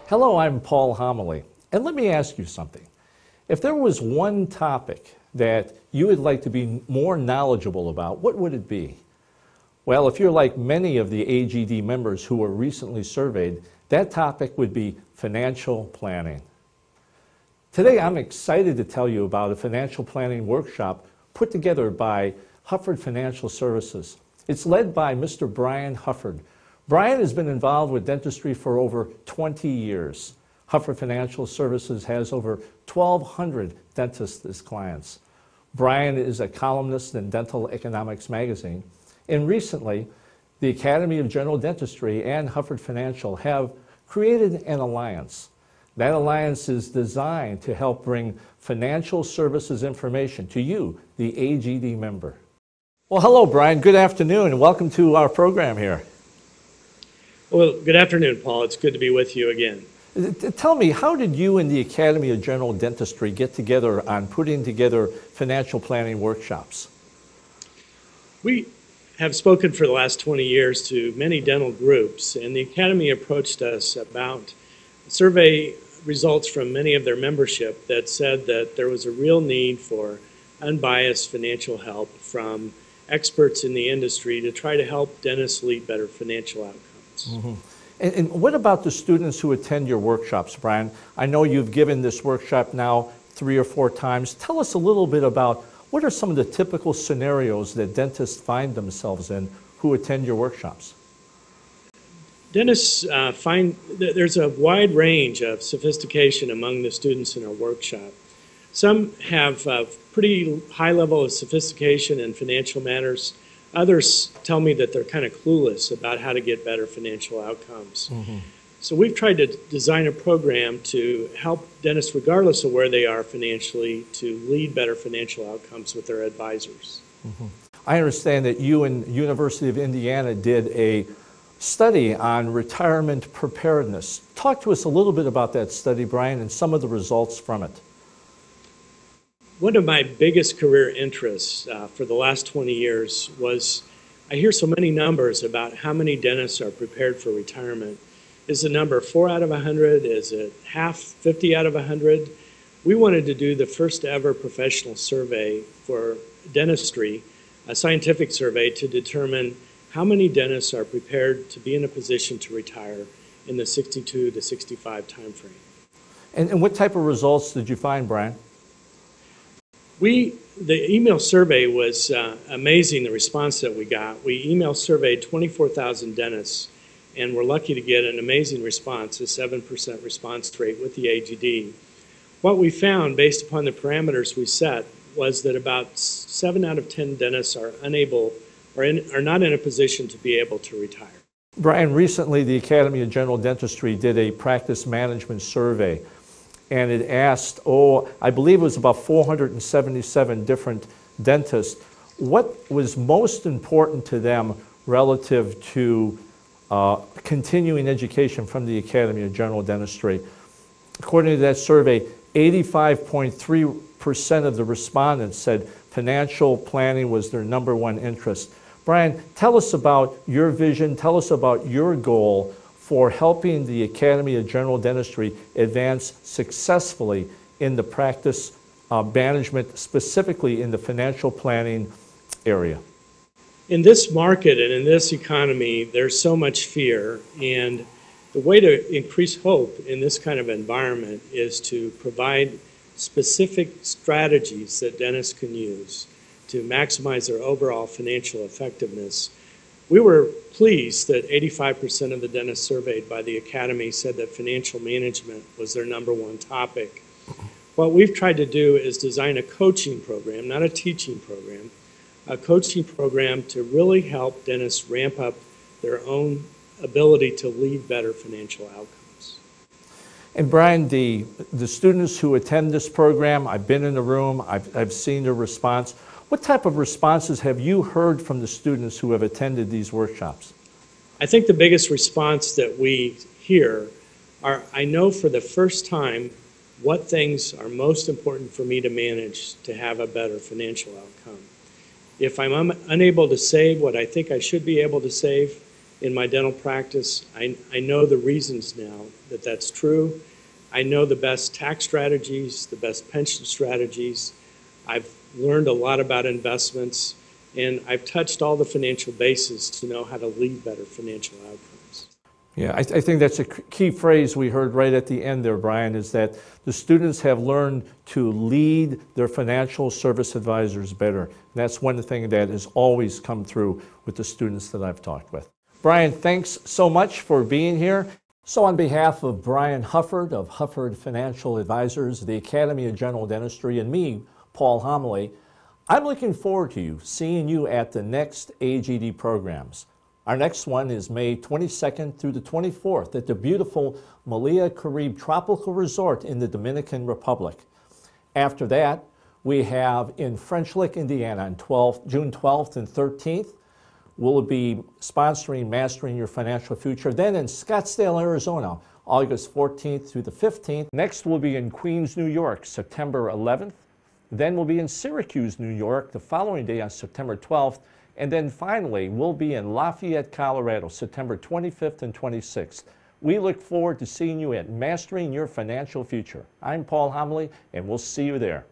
Hello, I'm Paul Homily, and let me ask you something. If there was one topic that you would like to be more knowledgeable about, what would it be? Well, if you're like many of the AGD members who were recently surveyed, that topic would be financial planning. Today, I'm excited to tell you about a financial planning workshop put together by Hufford Financial Services. It's led by Mr. Brian Hufford. Brian has been involved with dentistry for over 20 years. Hufford Financial Services has over 1,200 dentists as clients. Brian is a columnist in Dental Economics magazine, and recently, the Academy of General Dentistry and Hufford Financial have created an alliance. That alliance is designed to help bring financial services information to you, the AGD member. Well, hello, Brian. Good afternoon, and welcome to our program here. Well, good afternoon, Paul. It's good to be with you again. Tell me, how did you and the Academy of General Dentistry get together on putting together financial planning workshops? We have spoken for the last 20 years to many dental groups, and the Academy approached us about survey results from many of their membership that said that there was a real need for unbiased financial help from experts in the industry to try to help dentists lead better financial outcomes. Mm-hmm. And what about the students who attend your workshops, Brian? I know you've given this workshop now 3 or 4 times. Tell us a little bit about what are some of the typical scenarios that dentists find themselves in who attend your workshops? Dentists find that there's a wide range of sophistication among the students in our workshop. Some have a pretty high level of sophistication in financial matters. Others tell me that they're kind of clueless about how to get better financial outcomes. Mm-hmm. So we've tried to design a program to help dentists, regardless of where they are financially, to lead better financial outcomes with their advisors. Mm-hmm. I understand that you and University of Indiana did a study on retirement preparedness. Talk to us a little bit about that study, Brian, and some of the results from it. One of my biggest career interests for the last 20 years was, I hear so many numbers about how many dentists are prepared for retirement. Is the number 4 out of 100? Is it half, 50 out of 100? We wanted to do the first ever professional survey for dentistry, a scientific survey to determine how many dentists are prepared to be in a position to retire in the 62 to 65 timeframe. And what type of results did you find, Brian? The email survey was amazing, the response that we got. We email surveyed 24,000 dentists, and we're lucky to get an amazing response, a 7% response rate with the AGD. What we found, based upon the parameters we set, was that about 7 out of 10 dentists are unable or are not in a position to be able to retire. Brian, recently the Academy of General Dentistry did a practice management survey, and it asked, I believe it was about 477 different dentists, what was most important to them relative to continuing education from the Academy of General Dentistry. According to that survey, 85.3% of the respondents said financial planning was their #1 interest. Brian, tell us about your vision, tell us about your goal for helping the Academy of General Dentistry advance successfully in the practice management, specifically in the financial planning area. In this market and in this economy, there's so much fear, and the way to increase hope in this kind of environment is to provide specific strategies that dentists can use to maximize their overall financial effectiveness. We were pleased that 85% of the dentists surveyed by the Academy said that financial management was their #1 topic. What we've tried to do is design a coaching program, not a teaching program, a coaching program to really help dentists ramp up their own ability to lead better financial outcomes. And Brian, the students who attend this program, I've been in the room, I've seen their response. What type of responses have you heard from the students who have attended these workshops? I think the biggest response that we hear are, I know for the first time what things are most important for me to manage to have a better financial outcome. If I'm unable to save what I think I should be able to save, in my dental practice. I know the reasons now that that's true. I know the best tax strategies, the best pension strategies. I've learned a lot about investments, and I've touched all the financial bases to know how to lead better financial outcomes. Yeah, I think that's a key phrase we heard right at the end there, Brian, is that the students have learned to lead their financial service advisors better. And that's one thing that has always come through with the students that I've talked with. Brian, thanks so much for being here. So on behalf of Brian Hufford of Hufford Financial Advisors, the Academy of General Dentistry, and me, Paul Homily, I'm looking forward to seeing you at the next AGD programs. Our next one is May 22nd through the 24th at the beautiful Malia Caribe Tropical Resort in the Dominican Republic. After that, we have in French Lick, Indiana on June 12th and 13th. We'll be sponsoring Mastering Your Financial Future. Then in Scottsdale, Arizona, August 14th through the 15th. Next, we'll be in Queens, New York, September 11th. Then we'll be in Syracuse, New York, the following day on September 12th. And then finally, we'll be in Lafayette, Colorado, September 25th and 26th. We look forward to seeing you at Mastering Your Financial Future. I'm Paul Homily, and we'll see you there.